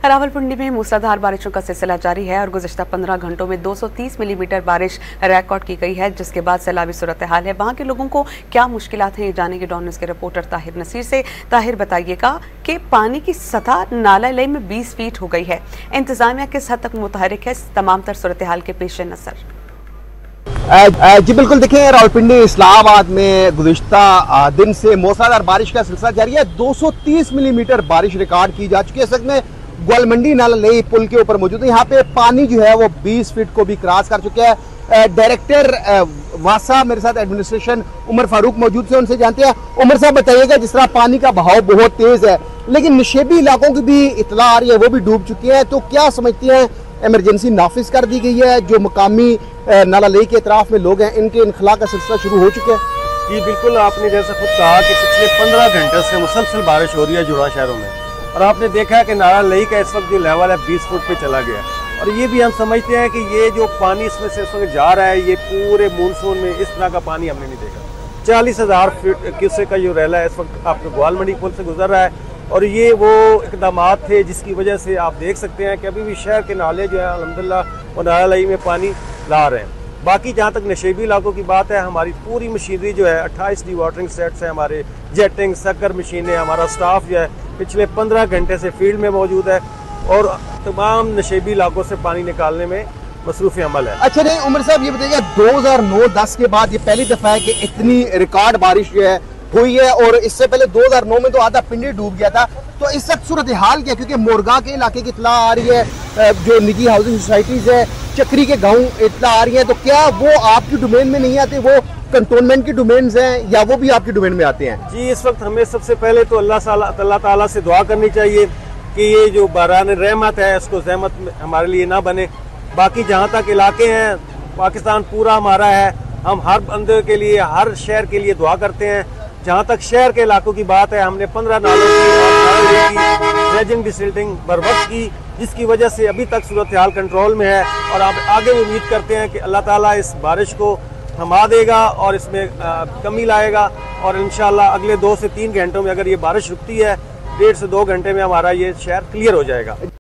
रावलपिंडी में मूसलाधार बारिशों का सिलसिला जारी है और गुज़िश्ता 15 घंटों में 230 मिलीमीटर बारिश रिकॉर्ड की गई है, जिसके बाद सैलाबी सूरत हाल है। वहां के लोगों को क्या मुश्किलात हैं, ये जानेंगे डॉन न्यूज़ के रिपोर्टर ताहिर नसीर से। ताहिर, बताइएगा कि पानी की सतह नाला लई में 20 फीट हो गई है। इंतजामिया किस हद तक मुतहरिक है तमाम तर सूरत हाल के पेश नज़र? जी बिल्कुल, देखिए रावलपिंडी इस्लामाबाद में गुज़िश्ता दिन से मूसलाधार बारिश का सिलसिला जारी है। 230 मिलीमीटर बारिश रिकॉर्ड की जा चुकी है। इस वक्त में ग्वालमंडी नाला लई पुल के ऊपर मौजूद है। यहाँ पे पानी जो है वो 20 फीट को भी क्रॉस कर चुका है। डायरेक्टर वासा मेरे साथ एडमिनिस्ट्रेशन उमर फारूक मौजूद थे, उनसे जानते हैं। उमर साहब, बताइएगा, जिस तरह पानी का बहाव बहुत तेज है लेकिन निशेबी इलाकों की भी इतला आ रही है, वो भी डूब चुकी है, तो क्या समझती हैं इमरजेंसी नाफिज कर दी गई है? जो मकामी नाला लई के इतराफ में लोग हैं, इनके इनखला का सिलसिला शुरू हो चुका है? जी बिल्कुल, आपने जैसा खुद कहा कि पिछले 15 घंटे से मुसलसल बारिश हो रही है जुड़ा शहरों में, और आपने देखा है कि नाला लई का इस वक्त जो लेवल है 20 फुट पे चला गया है। और ये भी हम समझते हैं कि ये जो पानी इसमें से इस वक्त जा रहा है, ये पूरे मानसून में इस तरह का पानी हमने नहीं देखा। 40,000 फीट क्यूसेक का जो रैला है इस वक्त आपके ग्वालमंडी पुल से गुजर रहा है, और ये वो इकदाम थे जिसकी वजह से आप देख सकते हैं कि अभी भी शहर के नाले जो है अल्हम्दुलिल्लाह वो नाला लई में पानी ला रहे हैं। बाकी जहाँ तक नशेबी इलाकों की बात है, हमारी पूरी मशीनरी जो है 28 डी वाटरिंग सेट्स हैं, हमारे जेटिंग सक्कर मशीनें, हमारा स्टाफ जो है पिछले 15 घंटे से फील्ड में मौजूद है और तमाम नशेबी इलाकों से पानी निकालने में मसरूफ़ अमल है। अच्छा, नहीं उमर साहब, ये बताइए 2009-10 के बाद ये पहली दफ़ा है कि इतनी रिकॉर्ड बारिश जो है हुई है, और इससे पहले 2009 में तो आधा पिंडी डूब गया था। तो इस वक्त सूरत हाल क्या, क्योंकि मोरगा के इलाके की इतला आ रही है, जो निजी हाउसिंग सोसाइटीज़ है, चक्री के गाँव इतला आ रही है, तो क्या वो आपकी डोमेन में नहीं आते? वो कंटोनमेंट की डोमेन्स हैं या वो भी आपकी डोमेन में आते हैं? जी, इस वक्त हमें सबसे पहले तो अल्लाह ताला से दुआ करनी चाहिए कि ये जो बारान रहमत है इसको ज़हमत हमारे लिए ना बने। बाकी जहाँ तक इलाके हैं, पाकिस्तान पूरा हमारा है, हम हर बंदे के लिए, हर शहर के लिए दुआ करते हैं। जहाँ तक शहर के इलाकों की बात है, हमने 15 नालों की ड्रेजिंग डिसिल्टिंग बर वक्त की, जिसकी वजह से अभी तक सूरत हाल कंट्रोल में है, और आप आगे उम्मीद करते हैं कि अल्लाह ताला इस बारिश को थमा देगा और इसमें कमी लाएगा, और इंशाल्लाह अगले 2 से 3 घंटों में अगर ये बारिश रुकती है, 1.5 से 2 घंटे में हमारा ये शहर क्लियर हो जाएगा।